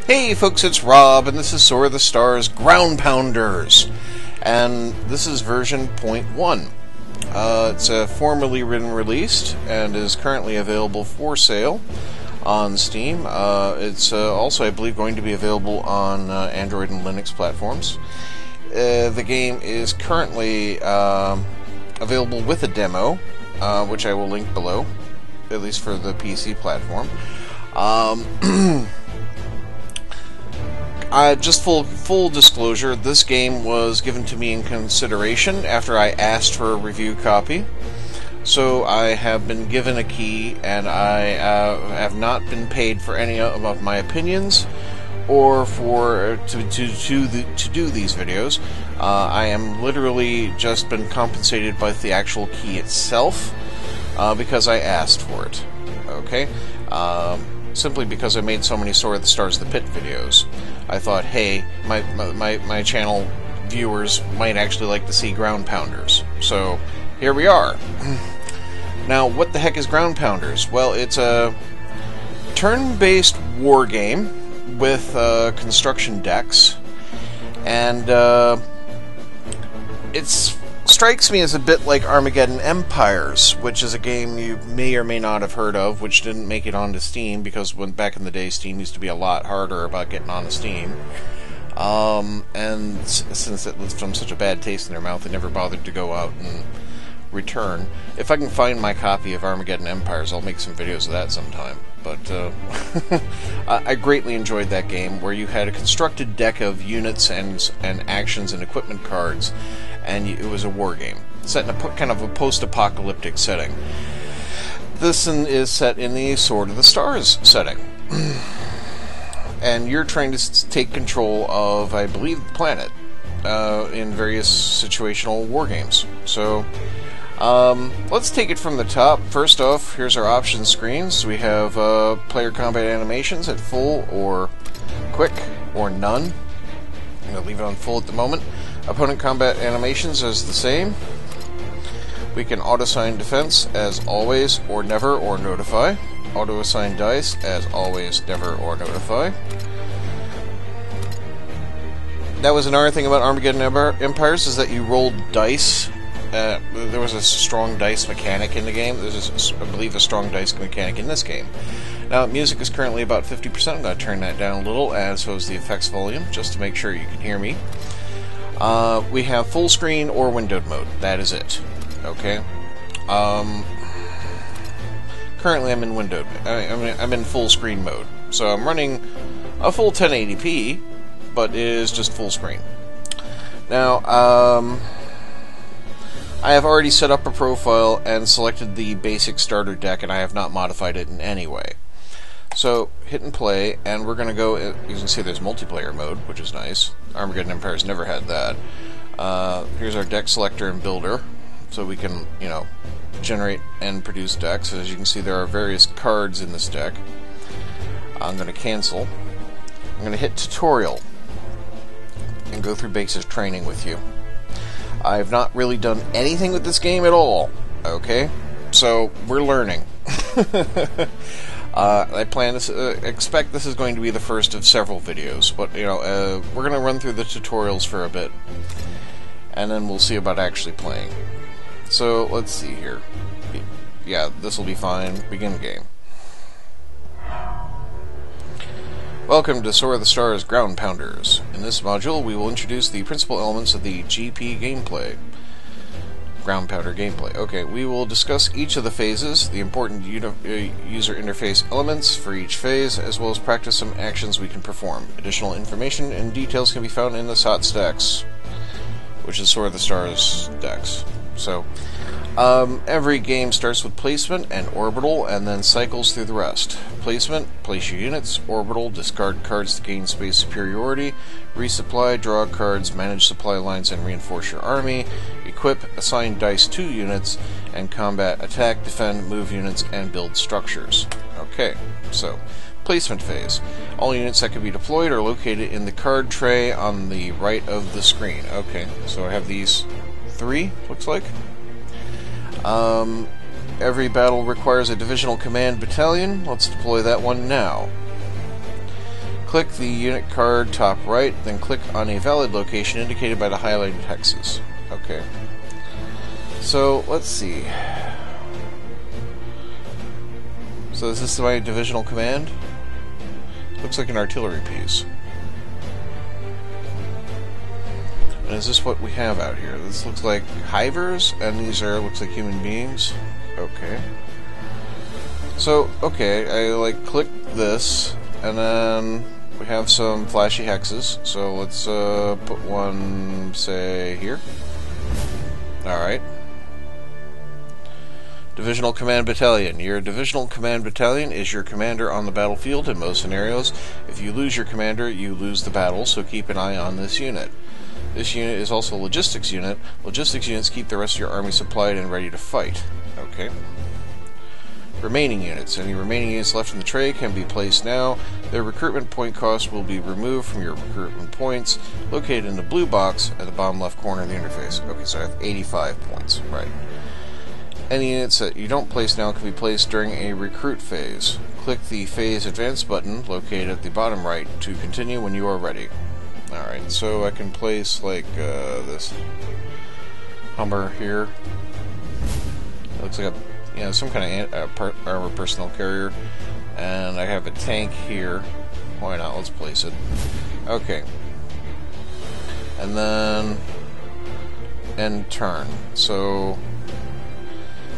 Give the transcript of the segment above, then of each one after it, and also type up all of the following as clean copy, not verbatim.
Hey folks, it's Rob, and this is Soar the Stars Ground Pounders, and this is version 0.1. It's formally been released and is currently available for sale on Steam. It's also, I believe, going to be available on Android and Linux platforms. The game is currently available with a demo, which I will link below, at least for the PC platform. Just full disclosure, this game was given to me in consideration after I asked for a review copy. So I have been given a key, and I have not been paid for any of my opinions or for to do these videos. I am literally just been compensated by the actual key itself because I asked for it. Okay. Simply because I made so many Soar the Stars the Pit videos. I thought, hey, my channel viewers might actually like to see Ground Pounders. So, here we are. Now, what the heck is Ground Pounders? Well, it's a turn-based war game with construction decks. And it strikes me as a bit like Armageddon Empires, which is a game you may or may not have heard of, which didn't make it onto Steam, because back in the day, Steam used to be a lot harder about getting onto Steam. And since it left them such a bad taste in their mouth, they never bothered to go out and return. If I can find my copy of Armageddon Empires, I'll make some videos of that sometime. But I greatly enjoyed that game, where you had a constructed deck of units and actions and equipment cards, and it was a war game set in a kind of a post-apocalyptic setting. This is set in the Sword of the Stars setting, and you're trying to take control of, I believe, the planet in various situational war games. So let's take it from the top. First off, here's our options screens. We have player combat animations at full or quick or none. I'm going to leave it on full at the moment. Opponent combat animations is the same. We can auto-assign defense as always or never or notify. Auto-assign dice as always, never, or notify. That was another thing about Armageddon Empires, is that you rolled dice. There was a strong dice mechanic in the game. There's, I believe, a strong dice mechanic in this game. Now, music is currently about 50%. I'm going to turn that down a little, as so is the effects volume, just to make sure you can hear me. We have full screen or windowed mode. That is it. Okay. Currently, I'm in windowed. I'm in full screen mode, so I'm running a full 1080p, but it is just full screen. Now, I have already set up a profile and selected the basic starter deck, and I have not modified it in any way. So, hit and play, and we're going to go, you can see there's multiplayer mode, which is nice. Armageddon Empires never had that. Here's our deck selector and builder, so we can, generate and produce decks. As you can see, there are various cards in this deck. I'm going to cancel. I'm going to hit tutorial and go through basic training with you. I've not really done anything with this game at all, okay? So, we're learning. I plan to expect this is going to be the first of several videos, but, we're going to run through the tutorials for a bit, and then we'll see about actually playing. So, let's see here. Yeah, this will be fine. Begin game. Welcome to Soar the Stars Ground Pounders. In this module, we will introduce the principal elements of the GP gameplay. Ground Pounder gameplay. Okay, we will discuss each of the phases, the important user interface elements for each phase, as well as practice some actions we can perform. Additional information and details can be found in the SOTS decks, which is Sword of the Stars decks. So, every game starts with placement and orbital, and then cycles through the rest. Placement, place your units. Orbital, discard cards to gain space superiority. Resupply, draw cards, manage supply lines, and reinforce your army. Equip, assign dice to units, and combat, attack, defend, move units, and build structures. Okay, so, placement phase. All units that can be deployed are located in the card tray on the right of the screen. Okay, so I have these 3, looks like. Every battle requires a divisional command battalion. Let's deploy that one now. Click the unit card top right, then click on a valid location indicated by the highlighted hexes. Okay. So, let's see. So is this my divisional command? Looks like an artillery piece. And is this what we have out here? This looks like hivers, and these are, looks like human beings. Okay. So, okay, I click this, and then we have some flashy hexes. So let's put one, say, here. Alright. Divisional Command Battalion. Your Divisional Command Battalion is your commander on the battlefield in most scenarios. If you lose your commander, you lose the battle, so keep an eye on this unit. This unit is also a logistics unit. Logistics units keep the rest of your army supplied and ready to fight. Okay. Remaining units. Any remaining units left in the tray can be placed now. Their recruitment point cost will be removed from your recruitment points, located in the blue box at the bottom left corner of the interface. Okay, so I have 85 points. Right. Any units that you don't place now can be placed during a recruit phase. Click the Phase Advance button, located at the bottom right, to continue when you are ready. Alright, so I can place, this Hummer here. It looks like some kind of armor personnel carrier. And I have a tank here. Why not? Let's place it. Okay. And then end turn. So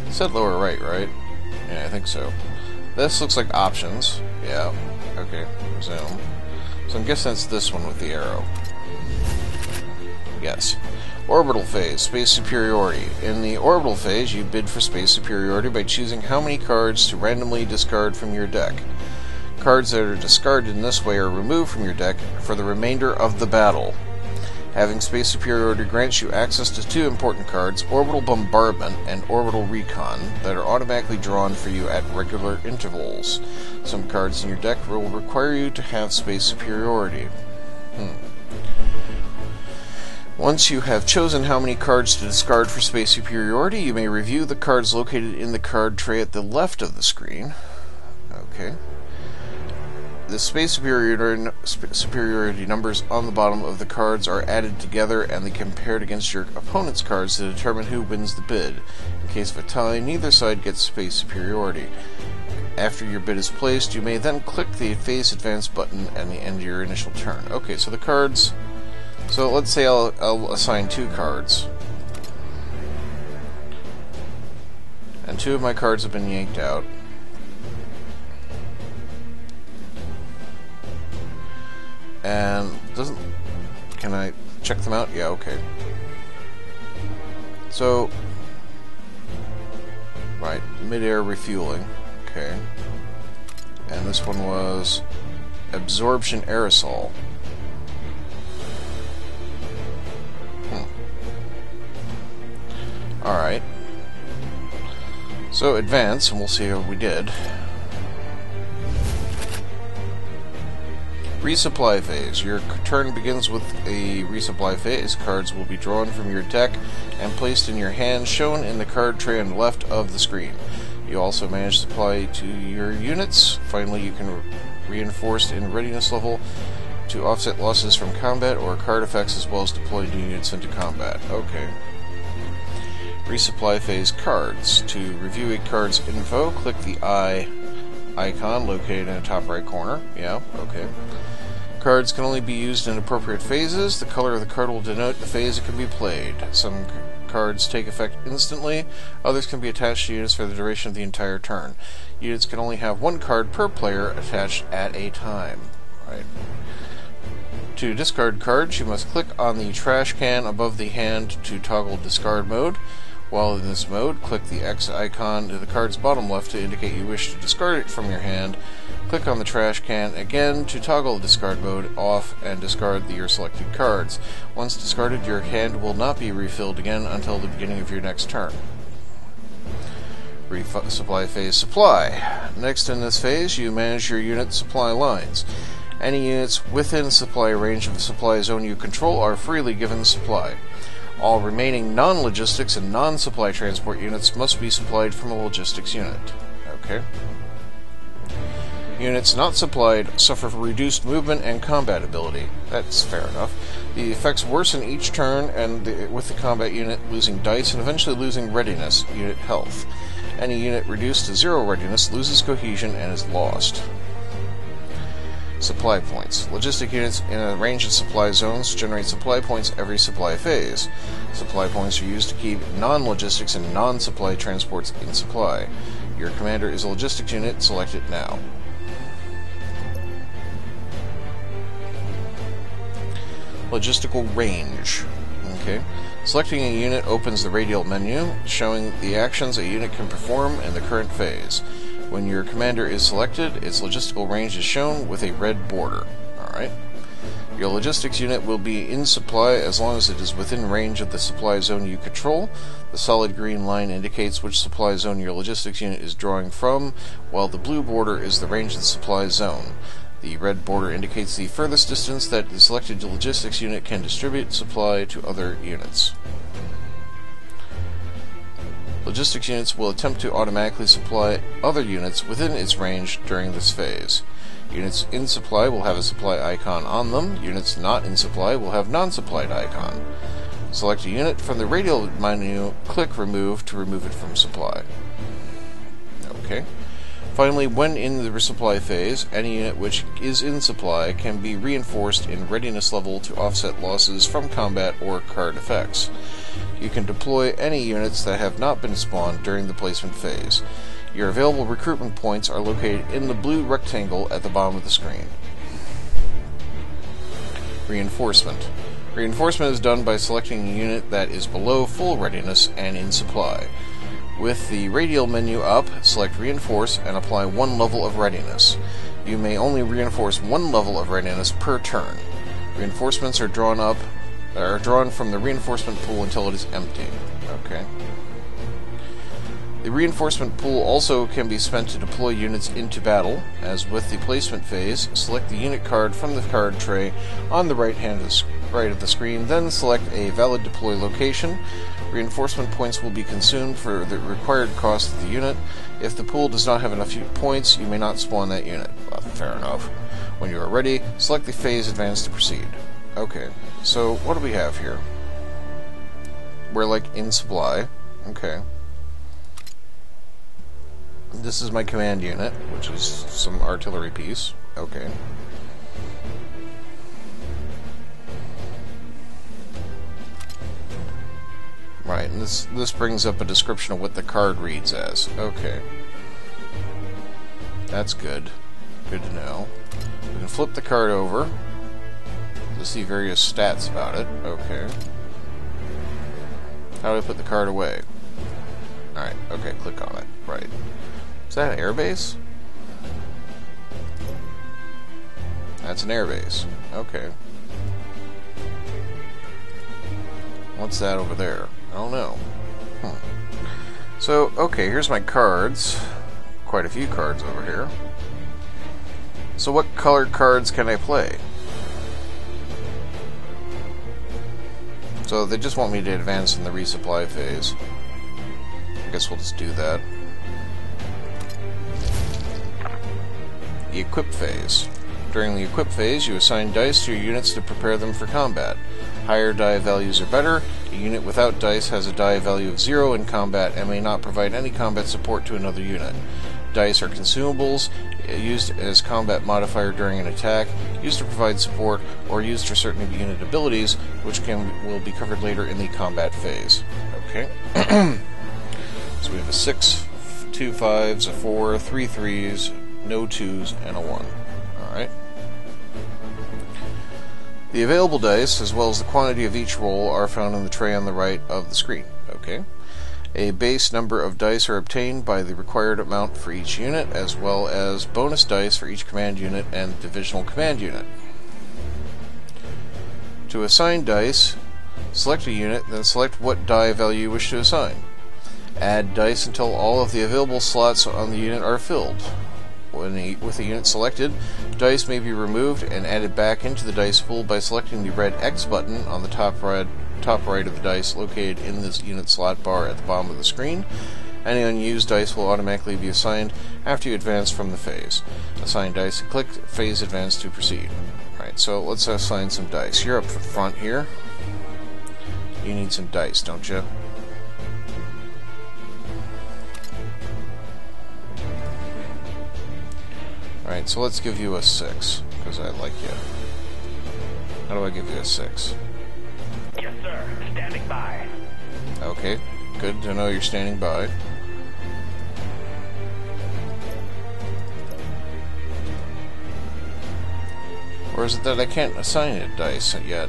it said lower right, right? Yeah, I think so. This looks like options. Yeah. Okay. Zoom. So I'm guessing it's this one with the arrow. Yes. Orbital phase, space superiority. In the orbital phase, you bid for space superiority by choosing how many cards to randomly discard from your deck. Cards that are discarded in this way are removed from your deck for the remainder of the battle. Having space superiority grants you access to two important cards, Orbital Bombardment and Orbital Recon, that are automatically drawn for you at regular intervals. Some cards in your deck will require you to have space superiority. Once you have chosen how many cards to discard for space superiority, you may review the cards located in the card tray at the left of the screen. Okay. The space superiority numbers on the bottom of the cards are added together and they compared against your opponent's cards to determine who wins the bid. In case of a tie, neither side gets space superiority. After your bid is placed, you may then click the Phase Advance button and the end of your initial turn. Okay, so the cards... So let's say I'll assign two cards. And two of my cards have been yanked out. And can I check them out? Yeah, okay. So, right, mid-air refueling. Okay. And this one was absorption aerosol. Alright. So advance, and we'll see how we did. Resupply phase. Your turn begins with a resupply phase. Cards will be drawn from your deck and placed in your hand, shown in the card tray on the left of the screen. You also manage supply to your units. Finally, you can reinforce in readiness level to offset losses from combat or card effects, as well as deploy new units into combat. Okay. Resupply phase cards. To review a card's info, click the eye icon located in the top right corner. Yeah, okay. Cards can only be used in appropriate phases. The color of the card will denote the phase it can be played. Some cards take effect instantly. Others can be attached to units for the duration of the entire turn. Units can only have one card per player attached at a time. Right. To discard cards, you must click on the trash can above the hand to toggle discard mode. While in this mode, click the X icon to the card's bottom left to indicate you wish to discard it from your hand. Click on the trash can again to toggle discard mode off and discard your selected cards. Once discarded, your hand will not be refilled again until the beginning of your next turn. Resupply phase supply. Next in this phase, you manage your unit supply lines. Any units within supply range of the supply zone you control are freely given supply. All remaining non-logistics and non-supply transport units must be supplied from a logistics unit. Okay. Units not supplied suffer reduced movement and combat ability. That's fair enough. The effects worsen each turn, and with the combat unit losing dice and eventually losing readiness unit health. Any unit reduced to 0 readiness loses cohesion and is lost. Supply points. Logistic units in a range of supply zones generate supply points every supply phase. Supply points are used to keep non-logistics and non-supply transports in supply. Your commander is a logistics unit. Select it now. Logistical range. Okay. Selecting a unit opens the radial menu, showing the actions a unit can perform in the current phase. When your commander is selected, its logistical range is shown with a red border. Alright. Your logistics unit will be in supply as long as it is within range of the supply zone you control. The solid green line indicates which supply zone your logistics unit is drawing from, while the blue border is the range of the supply zone. The red border indicates the furthest distance that the selected logistics unit can distribute supply to other units. Logistics units will attempt to automatically supply other units within its range during this phase. Units in supply will have a supply icon on them. Units not in supply will have non-supplied icon. Select a unit from the radial menu, click Remove to remove it from supply. Okay. Finally, when in the resupply phase, any unit which is in supply can be reinforced in readiness level to offset losses from combat or card effects. You can deploy any units that have not been spawned during the placement phase. Your available recruitment points are located in the blue rectangle at the bottom of the screen. Reinforcement. Reinforcement is done by selecting a unit that is below full readiness and in supply. With the radial menu up, select Reinforce and apply 1 level of readiness. You may only reinforce 1 level of readiness per turn. Reinforcements are drawn from the reinforcement pool until it is empty. Okay. The reinforcement pool also can be spent to deploy units into battle. As with the placement phase, select the unit card from the card tray on the right of the screen, then select a valid deploy location. Reinforcement points will be consumed for the required cost of the unit. If the pool does not have enough points, you may not spawn that unit. Well, fair enough. When you are ready, select the phase advance to proceed. Okay, so what do we have here? We're like in supply. Okay. This is my command unit, which is some artillery piece. Okay. Right, and this brings up a description of what the card reads as. Okay. That's good. Good to know. We can flip the card over to see various stats about it. Okay. How do I put the card away? Alright, okay, click on it. Right. Is that an airbase? That's an airbase. Okay. What's that over there? I don't know. So, okay, here's my cards. Quite a few cards over here. So what colored cards can I play? So they just want me to advance in the resupply phase. I guess we'll just do that. The equip phase. During the equip phase, you assign dice to your units to prepare them for combat. Higher die values are better. A unit without dice has a die value of 0 in combat and may not provide any combat support to another unit. Dice are consumables, used as combat modifier during an attack, used to provide support, or used for certain unit abilities, which will be covered later in the combat phase. Okay. So we have a 6, 2 5s, a 4, 3 3s, no 2s, and a 1. Alright. The available dice, as well as the quantity of each roll, are found in the tray on the right of the screen. Okay. A base number of dice are obtained by the required amount for each unit, as well as bonus dice for each command unit and divisional command unit. To assign dice, select a unit, then select what die value you wish to assign. Add dice until all of the available slots on the unit are filled. With a unit selected, dice may be removed and added back into the dice pool by selecting the red X button on the top right of the dice located in this unit slot bar at the bottom of the screen. Any unused dice will automatically be assigned after you advance from the phase. Assign dice, click phase advance to proceed. Alright, so let's assign some dice. You're up front here. You need some dice, don't you? Alright, so let's give you a 6, because I like you. How do I give you a 6? Yes, sir. Standing by. Okay, good to know you're standing by. Or is it that I can't assign it dice yet?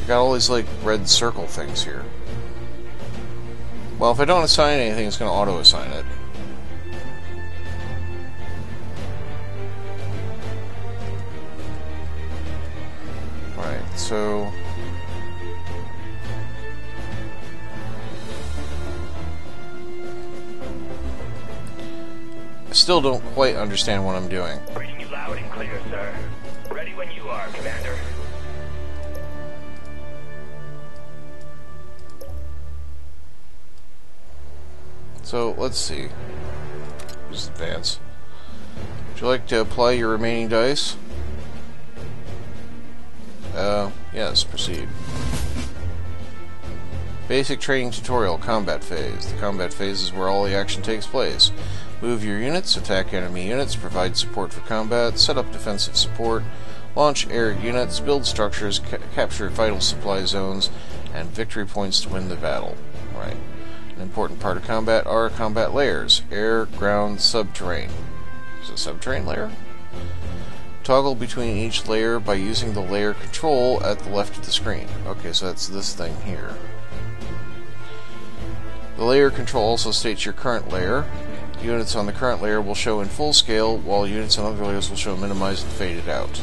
I got all these, like, red circle things here. Well, if I don't assign anything, it's going to auto-assign it. Alright, so... I still don't quite understand what I'm doing. Reading you loud and clear, sir. Ready when you are, Commander. So, let's see. Just advance. Would you like to apply your remaining dice? Yes, proceed. Basic training tutorial, combat phase. The combat phase is where all the action takes place. Move your units, attack enemy units, provide support for combat, set up defensive support, launch air units, build structures, capture vital supply zones, and victory points to win the battle. Right. An important part of combat are combat layers: air, ground, subterranean. Is it a subterranean layer? Toggle between each layer by using the layer control at the left of the screen. Okay, so that's this thing here. The layer control also states your current layer. Units on the current layer will show in full scale, while units on other layers will show minimized and faded out.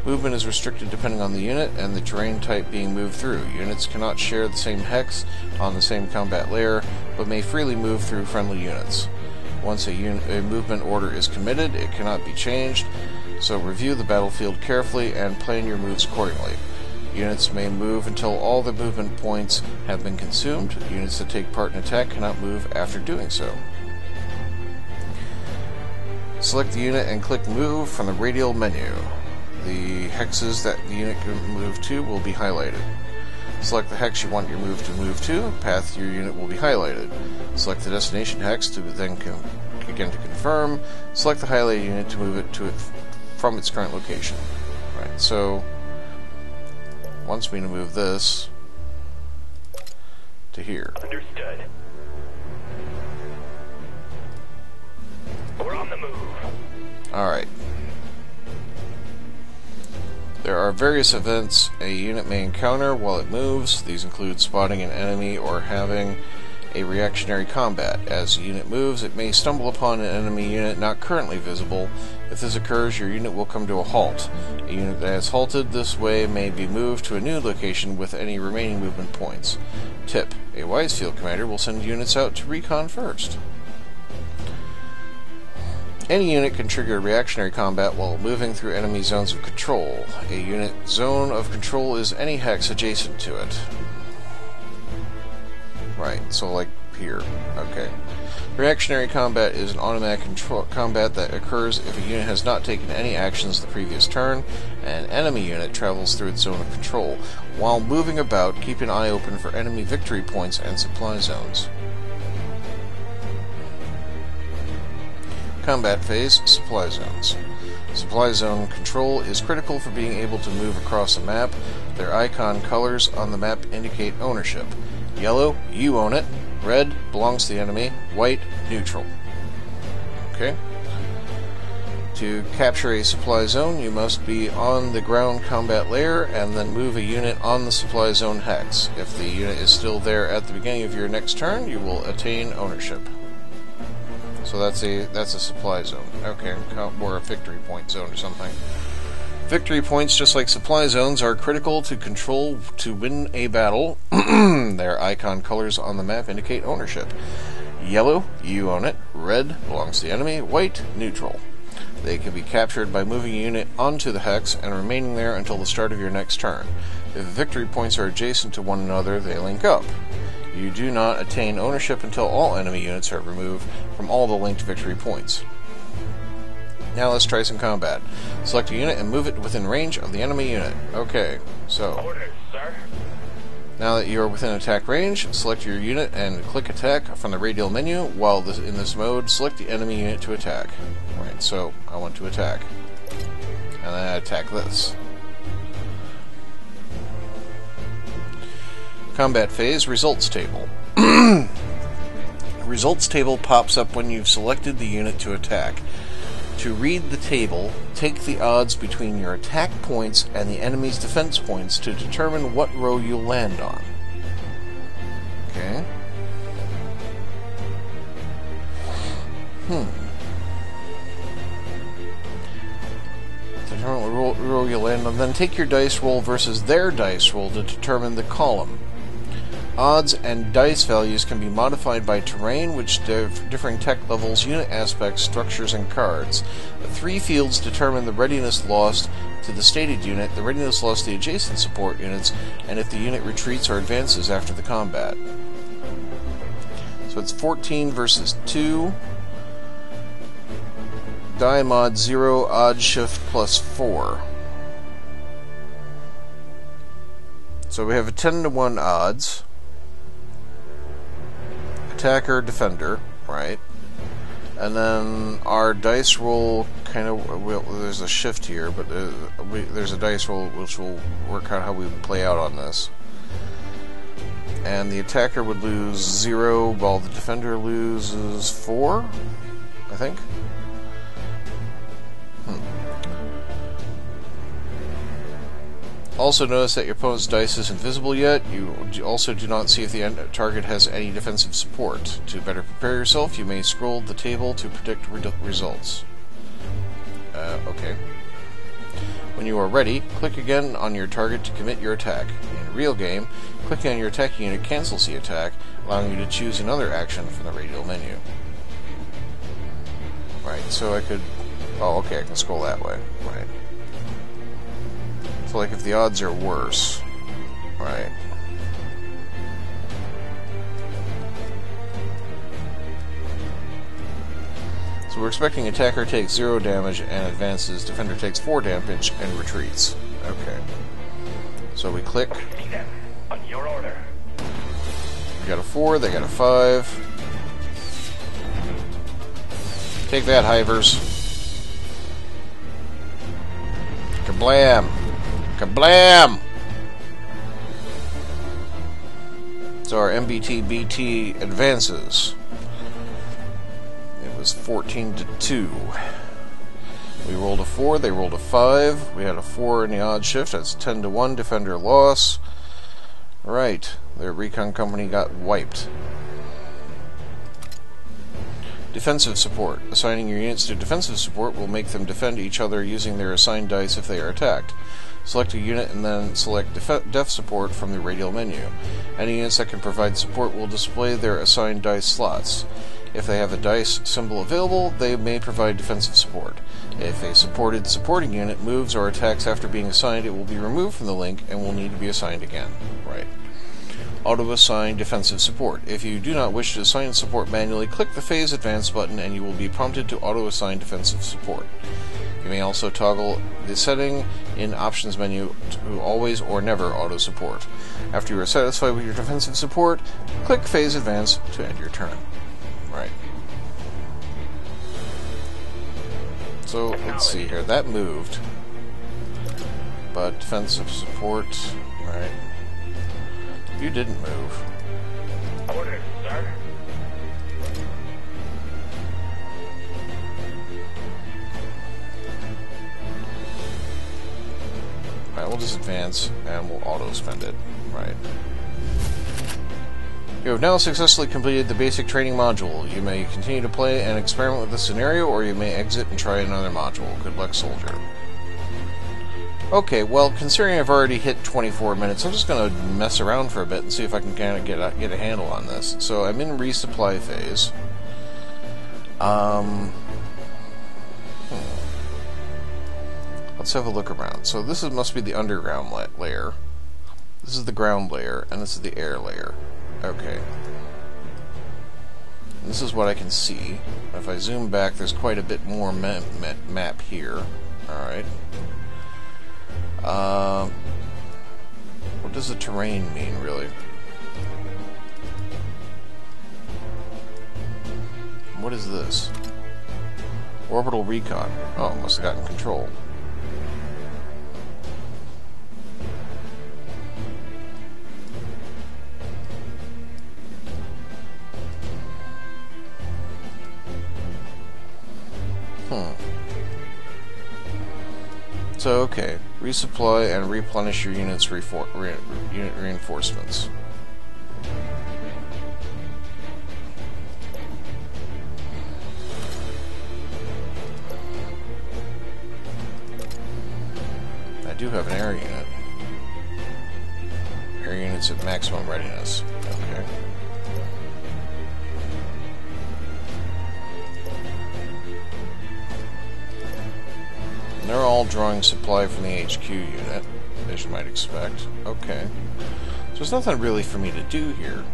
Movement is restricted depending on the unit and the terrain type being moved through. Units cannot share the same hex on the same combat layer, but may freely move through friendly units. Once a movement order is committed, it cannot be changed, so review the battlefield carefully and plan your moves accordingly. Units may move until all the movement points have been consumed. Units that take part in attack cannot move after doing so. Select the unit and click Move from the radial menu. The hexes that the unit can move to will be highlighted. Select the hex you want your move to. Path your unit will be highlighted. Select the destination hex to then again to confirm. Select the highlighted unit to move it from its current location. Right. So wants me to move this to here. Understood. We're on the move. Alright. There are various events a unit may encounter while it moves. These include spotting an enemy or having a reactionary combat. As the unit moves, it may stumble upon an enemy unit not currently visible. If this occurs, your unit will come to a halt. A unit that has halted this way may be moved to a new location with any remaining movement points. Tip: a wise field commander will send units out to recon first. Any unit can trigger reactionary combat while moving through enemy zones of control. A unit zone of control is any hex adjacent to it. Right, so like here. Okay. Reactionary combat is an automatic combat that occurs if a unit has not taken any actions the previous turn, and an enemy unit travels through its zone of control. While moving about, keep an eye open for enemy victory points and supply zones. Combat phase, supply zones. Supply zone control is critical for being able to move across a map. Their icon colors on the map indicate ownership. Yellow, you own it. Red, belongs to the enemy. White, neutral. Okay. To capture a supply zone, you must be on the ground combat layer and then move a unit on the supply zone hex. If the unit is still there at the beginning of your next turn, you will attain ownership. So that's a supply zone. Okay, or a victory point zone or something. Victory points, just like supply zones, are critical to control to win a battle. Their icon colors on the map indicate ownership. Yellow, you own it. Red, belongs to the enemy. White, neutral. They can be captured by moving a unit onto the hex and remaining there until the start of your next turn. If victory points are adjacent to one another, they link up. You do not attain ownership until all enemy units are removed from all the linked victory points. Now let's try some combat. Select a unit and move it within range of the enemy unit. Okay, so Orders, sir. now that you are within attack range, select your unit and click attack from the radial menu. While in this mode, select the enemy unit to attack. Right, so I want to attack. And then I attack this. Combat phase, results table. Results table pops up when you've selected the unit to attack. To read the table, take the odds between your attack points and the enemy's defense points to determine what row you'll land on. Okay. Determine what row you'll land on. Then take your dice roll versus their dice roll to determine the column. Odds and dice values can be modified by terrain, which differing tech levels, unit aspects, structures, and cards. The 3 fields determine the readiness lost to the stated unit, the readiness lost to the adjacent support units, and if the unit retreats or advances after the combat. So it's 14 versus 2. Die mod 0, odd shift plus 4. So we have a 10-to-1 odds. Attacker, defender, right? And then our dice roll kind of, well, there's a shift here, but there's a dice roll which will work out how we play out on this. And the attacker would lose 0 while the defender loses 4, I think. Also notice that your opponent's dice isn't visible yet. You also do not see if the target has any defensive support. To better prepare yourself, you may scroll the table to predict results. Okay. When you are ready, click again on your target to commit your attack. In a real game, clicking on your attacking unit cancels the attack, allowing you to choose another action from the radial menu. Right, so I could... Oh, okay, I can scroll that way. Right. So, like, if the odds are worse, right? So we're expecting attacker takes 0 damage and advances, defender takes 4 damage and retreats. Okay. So we click. On your order. We got a 4, they got a 5. Take that, Hivers. Kablam! Kablam! So our MBT-BT advances. It was 14-2. We rolled a 4, they rolled a 5. We had a 4 in the odd shift, that's 10-1, defender loss. Right, their recon company got wiped. Defensive support. Assigning your units to defensive support will make them defend each other using their assigned dice if they are attacked. Select a unit and then select def support from the radial menu. Any units that can provide support will display their assigned dice slots. If they have a dice symbol available, they may provide defensive support. If a supporting unit moves or attacks after being assigned, it will be removed from the link and will need to be assigned again. Right. Auto-assign defensive support. If you do not wish to assign support manually, click the Phase Advance button and you will be prompted to auto-assign defensive support. You may also toggle the setting in Options menu to always or never auto-support. After you are satisfied with your defensive support, click Phase Advance to end your turn. Right. So, let's see here. That moved. But defensive support, right. You didn't move. Orders, sir. Alright, we'll just advance and we'll auto-spend it. Right. You have now successfully completed the basic training module. You may continue to play and experiment with the scenario, or you may exit and try another module. Good luck, soldier. Okay, well, considering I've already hit 24 minutes, I'm just going to mess around for a bit and see if I can kind of get a handle on this. So I'm in resupply phase. Let's have a look around. So this must be the underground layer. This is the ground layer, and this is the air layer. Okay. This is what I can see. If I zoom back, there's quite a bit more map here. Alright. What does the terrain mean, really? What is this? Orbital recon. Oh, must have gotten control. So, okay. Resupply and replenish your unit's unit reinforcements. I do have an air unit. Air unit's at maximum readiness. Okay. And they're all drawing supply from the HQ unit, as you might expect. Okay. So there's nothing really for me to do here.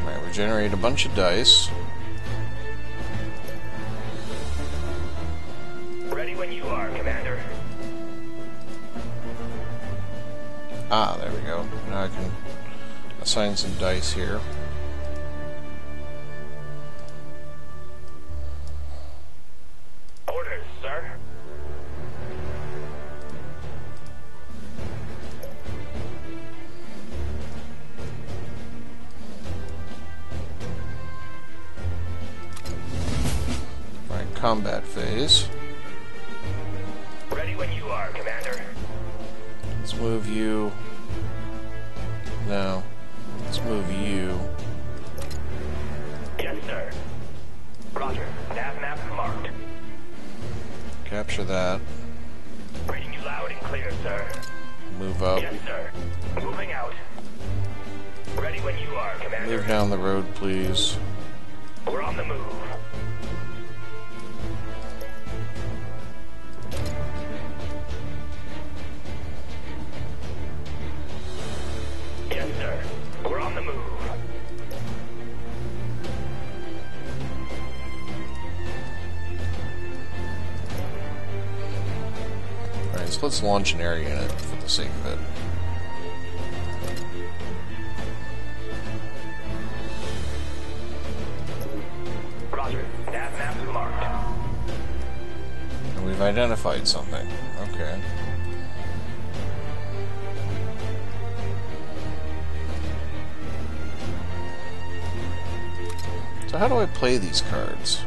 Alright, we generate a bunch of dice. Ready when you are, Commander. Ah, there we go. Now I can assign some dice here. Orders, sir. Right, combat phase. Ready when you are, Commander. Let's move you. No. Let's move you. Yes, sir. Roger. Nav map marked. Capture that. Reading you loud and clear, sir. Move up. Yes, sir. Moving out. Ready when you are, Commander. Move down the road, please. We're on the move. Yes, sir. We're on the move. Alright, so let's launch an air unit for the sake of it. Roger. Nav map marked. And we've identified something. Okay. So how do I play these cards?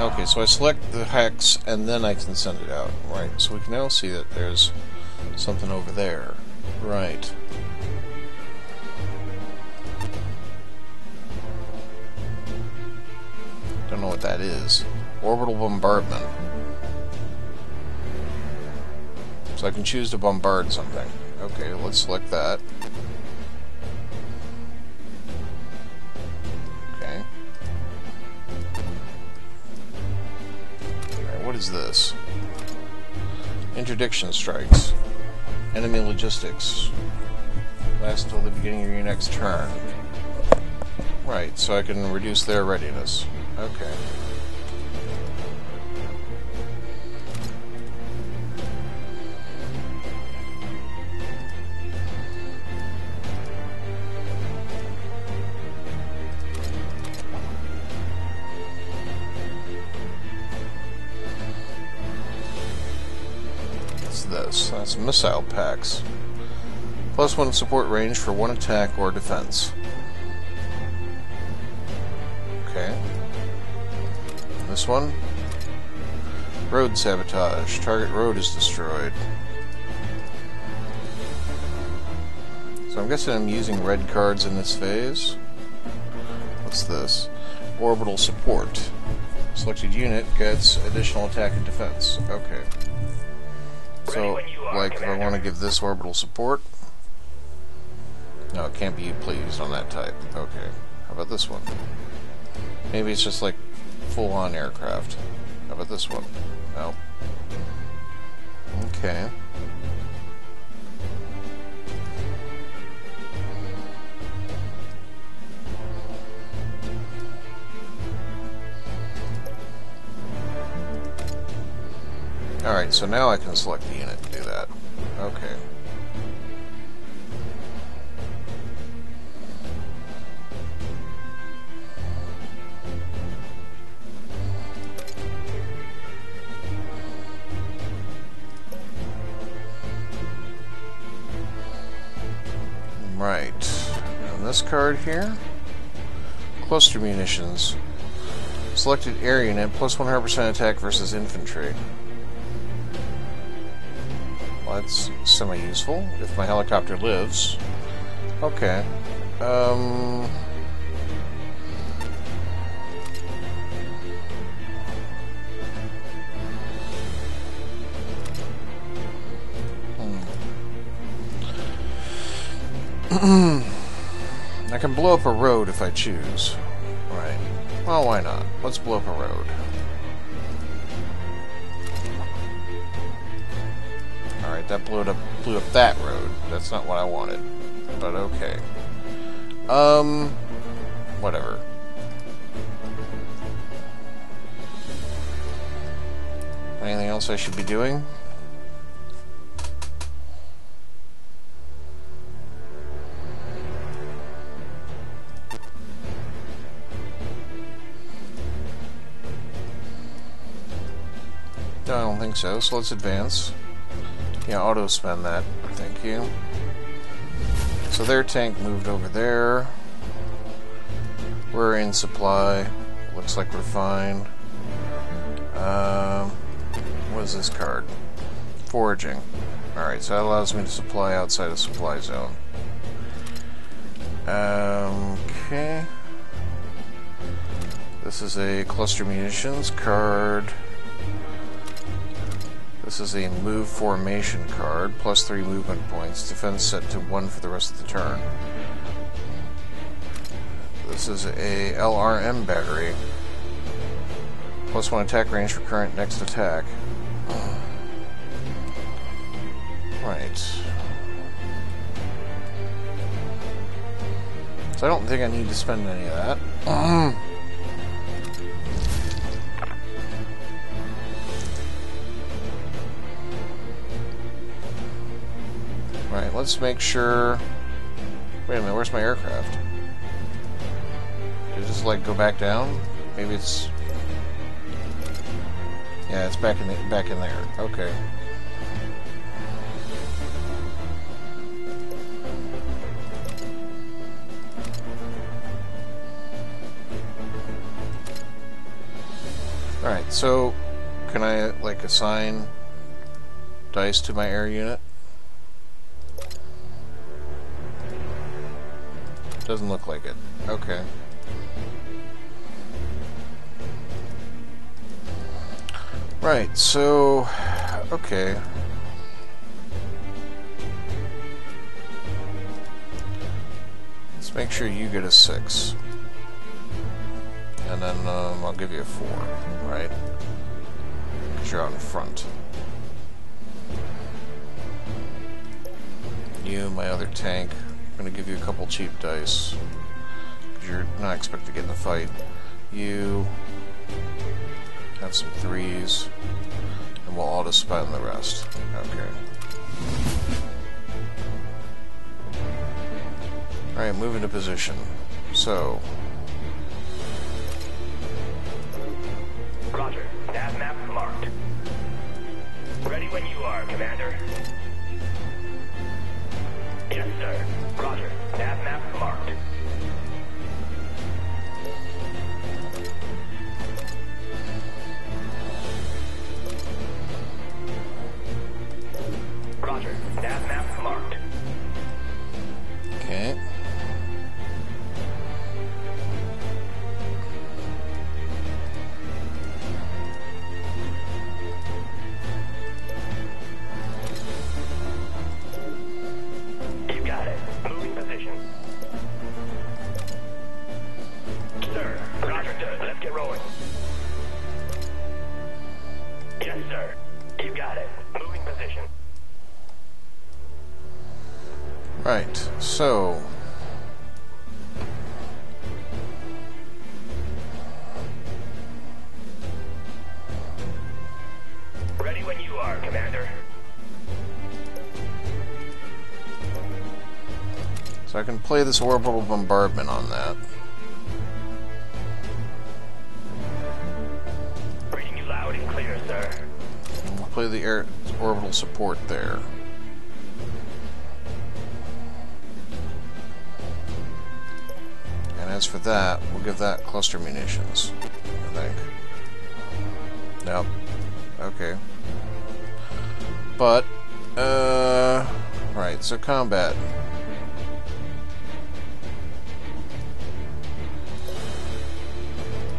Okay, so I select the hex and then I can send it out. Right, so we can now see that there's something over there. Right. Don't know what that is. Orbital bombardment. So I can choose to bombard something. Okay, let's select that. Okay. Alright, what is this? Interdiction strikes. Enemy logistics. Last until the beginning of your next turn. Right, so I can reduce their readiness. Okay. What's this? That's missile packs. +1 support range for 1 attack or defense. Okay. This one? Road sabotage. Target road is destroyed. So I'm guessing I'm using red cards in this phase. What's this? Orbital support. Selected unit gets additional attack and defense. Okay. So, like, if I want to give this orbital support... No, it can't be pleased on that type. Okay. How about this one? Maybe it's just like full-on aircraft. How about this one? No. Okay. Alright, so now I can select the unit to do that. Okay. Right. And this card here. Cluster munitions. Selected air unit plus 100% attack versus infantry. Well, that's semi-useful if my helicopter lives. Okay. I can blow up a road if I choose. Right. Well, why not? Let's blow up a road. Alright, that blew up that road. That's not what I wanted. But okay. Whatever. Anything else I should be doing? No, I don't think so. So let's advance. Yeah, auto-spend that. Thank you. So their tank moved over there. We're in supply. Looks like we're fine. What is this card? Foraging. Alright, so that allows me to supply outside of supply zone. Okay. This is a cluster munitions card. This is a move formation card, plus 3 movement points, defense set to 1 for the rest of the turn. This is a LRM battery, plus 1 attack range for current next attack. Right. So I don't think I need to spend any of that. Right, let's make sure... Wait a minute, where's my aircraft? Did it just, like, go back down? Maybe it's... Yeah, it's back in there. Okay. Alright, so... Can I, like, assign dice to my air unit? Doesn't look like it. Okay. Right, so... Okay. Let's make sure you get a 6. And then I'll give you a 4, right? Because you're out in front. You, my other tank... I'm going to give you a couple cheap dice because you're not expected to get in the fight. You have some 3s, and we'll auto-spend the rest. Okay. Alright, move into position. So... Roger. Nav map marked. Ready when you are, Commander. Yes, sir. Roger. Nav map marked. Roger. Nav map marked. Okay. Right, so... Ready when you are, Commander. So I can play this orbital bombardment on that. Reading you loud and clear, sir. And we'll play the orbital support there. And as for that, we'll give that cluster munitions, I think. Nope. Okay. But, right, so combat.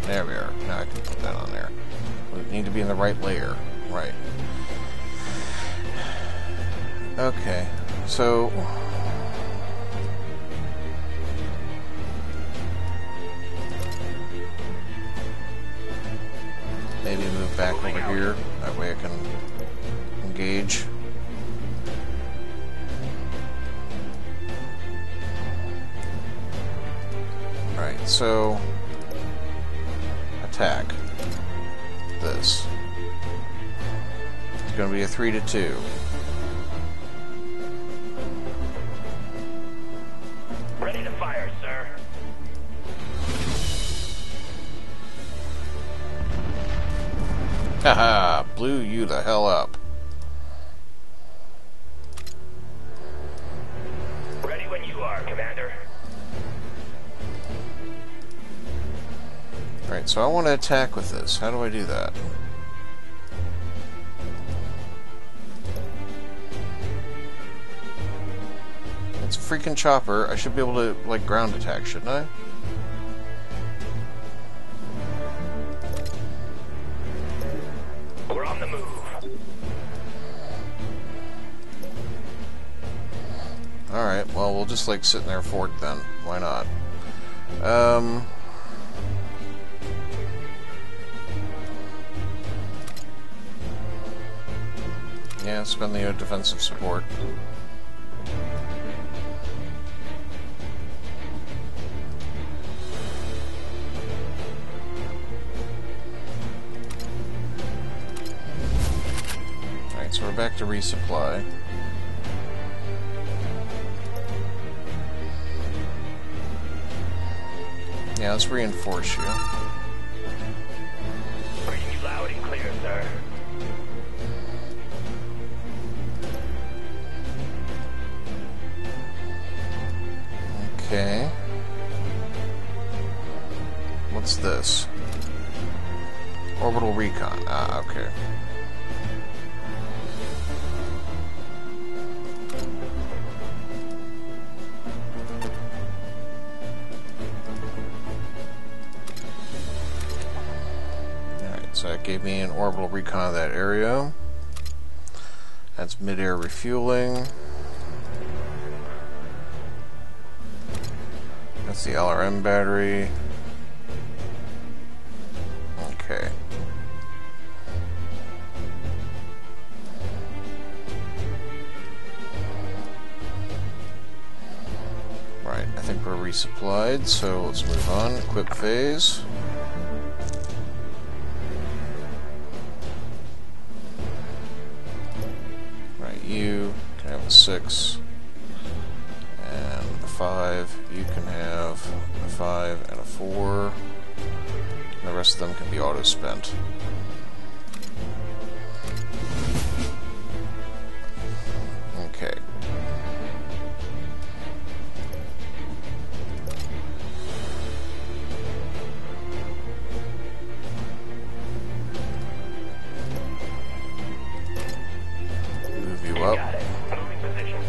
There we are. Now I can put that on there. We need to be in the right layer. Right. Okay. So... maybe move back over here. That way I can engage. Right, so... attack. This. It's going to be a 3-2. Ready to fire, sir. Haha, blew you the hell up. Ready when you are, Commander. Right, so I want to attack with this. How do I do that? It's a freaking chopper. I should be able to, like, ground attack, shouldn't I? We're on the move. Alright, well, we'll just, like, sit in their fort then. Why not? Yeah, spend the defensive support. Alright, so we're back to resupply. Yeah, let's reinforce you. Reading you loud and clear, sir. Okay. What's this? Orbital recon. Ah, okay. Alright, so that gave me an orbital recon of that area. That's mid-air refueling. That's the LRM battery. Okay. Right, I think we're resupplied, so let's move on. Equip phase. Right, you can have a 6. And a 5. You can have a 5 and a 4. And the rest of them can be auto-spent. Okay. Move you up. Got it. Moving position.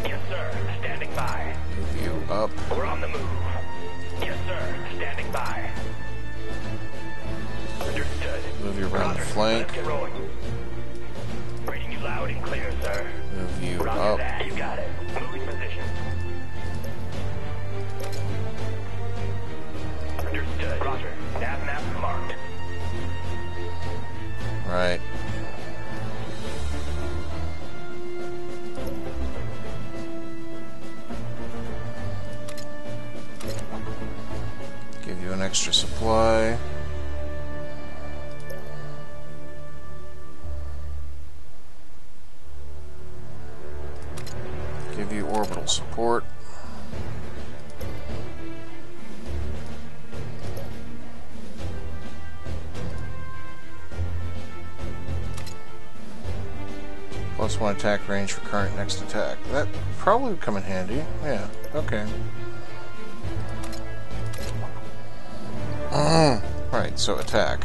Yes, sir. Standing by. Move you up. We're on the move. Yes, sir. Standing by. Understood. Move you around the Roger. flank. Let's get rolling. Reading you loud and clear, sir. Move you Roger up. that. You got it. Moving position. Understood. Roger. Nav map marked. Right. extra supply. Give you orbital support. Plus 1 attack range for current next attack. That probably would come in handy. Yeah, okay. Right, so attack.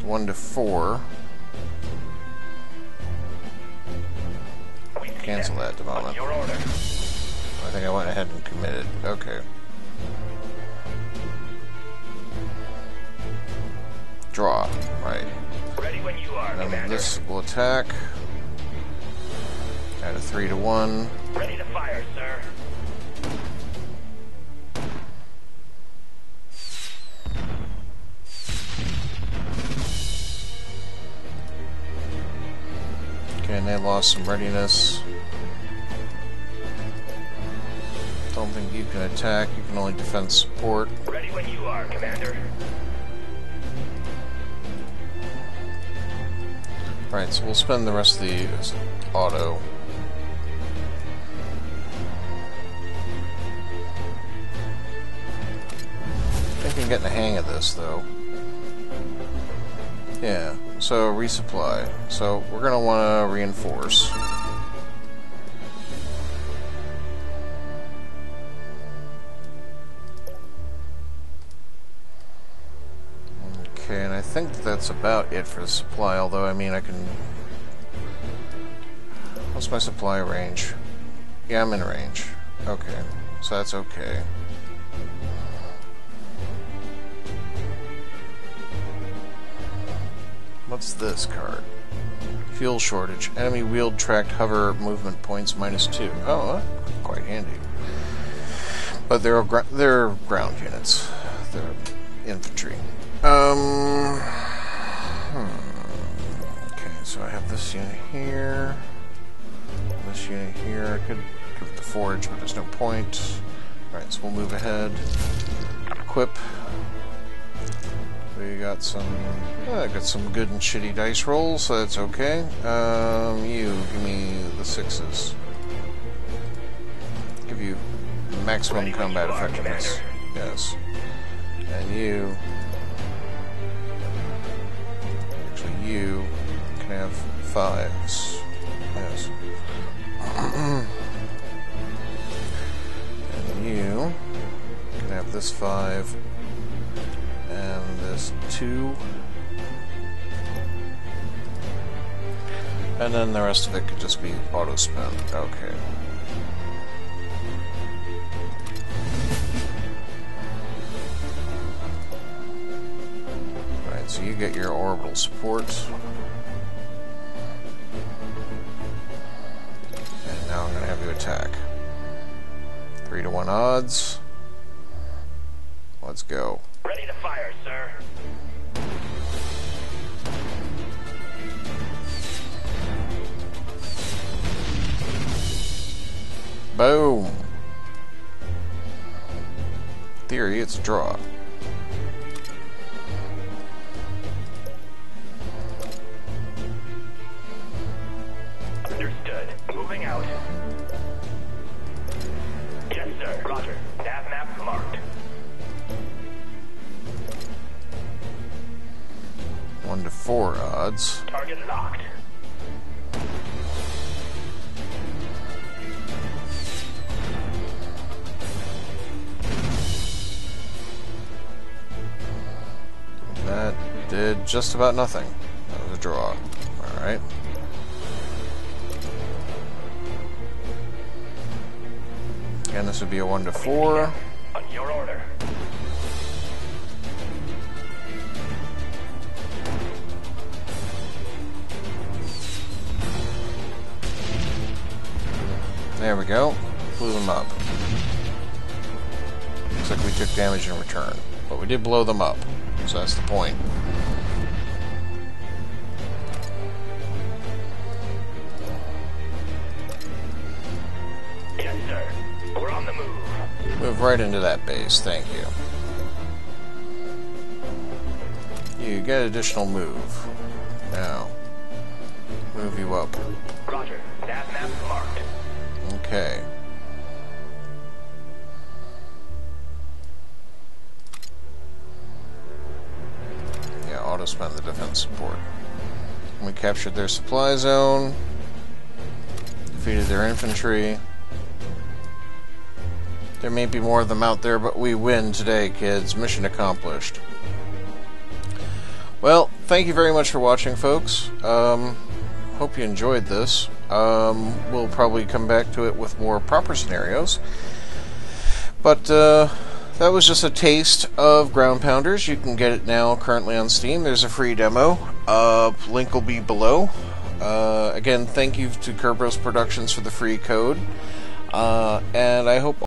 One to 4. Cancel that at the moment. I think I went ahead and committed. Okay. Draw. Right. Ready when you are, And then Commander. this will attack. Add a 3 to 1. Ready to fire, sir. Okay, and they lost some readiness. Don't think you can attack. You can only defend support. Ready when you are, Commander. Right, so we'll spend the rest of the auto. I think I'm getting the hang of this, though. Yeah, so resupply. So we're going to want to reinforce. Okay, and I think that's about it for the supply, although, I mean, I can... What's my supply range? Yeah, I'm in range. Okay, so that's okay. What's this card? Fuel shortage. Enemy wheeled tracked hover movement points -2. Oh, quite handy. But they're ground units. They're infantry. Okay, so I have this unit here. This unit here. I could give it the forge, but there's no point. Alright, so we'll move ahead. Equip. We got some good and shitty dice rolls, so that's okay. You give me the 6s. Give you maximum combat effectiveness. Yes. And you. Actually, you can have 5s. Yes. And you can have this 5. And this 2. And then the rest of it could just be auto spent. Okay. Alright, so you get your orbital support. And now I'm going to have you attack. 3 to 1 odds. Let's go. Ready to fire, sir. Boom! Theory, it's a draw. Understood. Moving out. Yes, sir. Roger. Nav map marked. 1 to 4 odds. Target locked. That did just about nothing. That was a draw. Alright. Again, this would be a 1 to 4. On your order. There we go. Blew them up. Looks like we took damage in return. But we did blow them up. So that's the point. We're on the move. Move right into that base, thank you. You get additional move. Now, move you up. Roger. Nav map marked. Okay. Yeah, auto-spend the defense support. We captured their supply zone. Defeated their infantry. There may be more of them out there, but we win today, kids. Mission accomplished. Well, thank you very much for watching, folks. Hope you enjoyed this. We'll probably come back to it with more proper scenarios. But that was just a taste of Ground Pounders. You can get it now currently on Steam. There's a free demo. Link will be below. Again, thank you to Kerberos Productions for the free code. And I hope